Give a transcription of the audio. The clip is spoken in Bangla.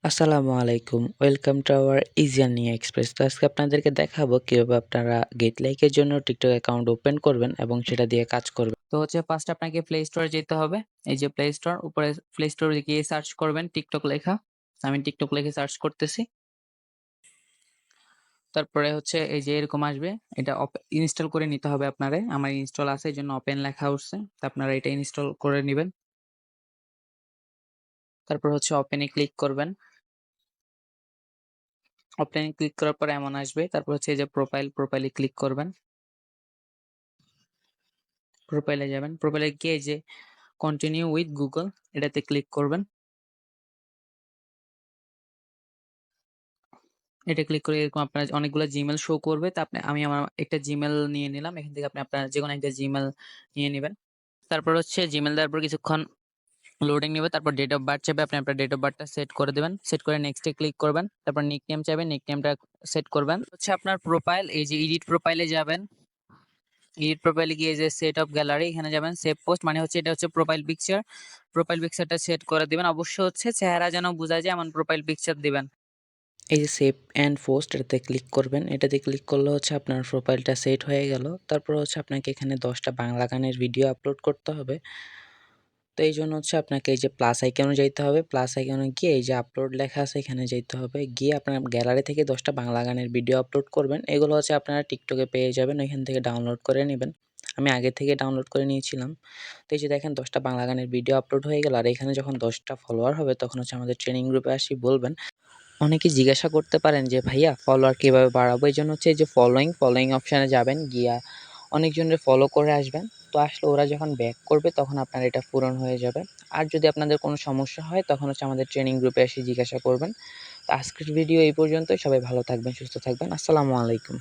আসসালামু আলাইকুম। Welcome to our easy earning express. তো আজকে আপনাদেরকে দেখাবো কিভাবে আপনারা গেট লাইকের জন্য টিকটক অ্যাকাউন্ট ওপেন করবেন এবং সেটা দিয়ে কাজ করবেন। তো ফার্স্ট আপনাকে প্লে স্টোরে যেতে হবে। এই যে প্লে স্টোর, উপরে প্লে স্টোরে গিয়ে সার্চ করবেন টিকটক লেখা। আমি টিকটক লিখে সার্চ করতেছি। তারপরে এই যে এরকম আসবে, এটা ইনস্টল করে নিতে হবে আপনারে। আমার ইনস্টল আছে, এজন্য ওপেন লেখা উঠছে। তো আপনারা এটা ইনস্টল করে নেবেন। তারপর ওপেনে ক্লিক করবেন। ওপেনে ক্লিক করার পর এমন আসবে। তারপর এই যে প্রোফাইলে ক্লিক করবেন। প্রোফাইলে যাবেন। প্রোফাইলে গিয়ে এই যে কন্টিনিউ উইথ গুগল এটাতে ক্লিক করবেন। এটা ক্লিক করে এরকম আপনার অনেকগুলো জিমেল শো করবে। তা আমি আমার একটা জিমেল নিয়ে নিলাম। এখান থেকে আপনি আপনার যেকোনো একটা জিমেল নিয়ে নেবেন। তারপর জিমেল দেওয়ার পর কিছুক্ষণ লোডিং নেবে। তারপর ডেট অফ বার্থ চাইবে, আপনি আপনার ডেট অফ বার্থটা সেট করে দেবেন। সেট করে নেক্সটে ক্লিক করবেন। তারপর নিকনেম চাইবে, নিকনেমটা সেট করবেন। আপনার প্রোফাইল, এই যে এডিট প্রোফাইলে যাবেন। এডিট প্রোফাইলে গিয়ে যে সেট অফ গ্যালারি এখানে যাবেন। সেভ পোস্ট মানে এটা প্রোফাইল পিকচার। প্রোফাইল পিকচারটা সেট করে দিবেন। অবশ্যই চেহারা যেন বোঝা যায় এমন প্রোফাইল পিকচার দিবেন। এই যে সেভ অ্যান্ড পোস্ট এটাতে ক্লিক করবেন। এটাতে ক্লিক করলে আপনার প্রোফাইলটা সেট হয়ে গেল। তারপর আপনাকে এখানে 10টা বাংলা গানের ভিডিও আপলোড করতে হবে। তো এই জন্য আপনাকে এই যে প্লাস আইকনে যাইতে হবে। প্লাস আইকনে গিয়ে এই যে আপলোড লেখা আছে এখানে যাইতে হবে। গিয়ে আপনার গ্যালারি থেকে 10টা বাংলা গানের ভিডিও আপলোড করবেন। এগুলো আপনারা টিকটকে পেয়ে যাবেন, ওইখান থেকে ডাউনলোড করে নেবেন। আমি আগে থেকে ডাউনলোড করে নিয়েছিলাম। তো এই যে দেখেন 10টা বাংলা গানের ভিডিও আপলোড হয়ে গেল। আর এখানে যখন 10টা ফলোয়ার হবে তখন আমাদের ট্রেনিং গ্রুপে আসি বলবেন। অনেকে জিজ্ঞাসা করতে পারেন যে ভাইয়া ফলোয়ার কীভাবে বাড়াবো? এই জন্য এই যে ফলোয়িং অপশানে যাবেন। গিয়া অনেকজনের ফলো করে আসবেন। তো আসলে ওরা যখন ব্যাক করবে তখন আপনার এটা পূরণ হয়ে যাবে। আর যদি আপনাদের কোনো সমস্যা হয় তখন আমাদের ট্রেনিং গ্রুপে এসে জিজ্ঞাসা করবেন। তো আজকের ভিডিও এই পর্যন্তই। সবাই ভালো থাকবেন, সুস্থ থাকবেন। আসসালামু আলাইকুম।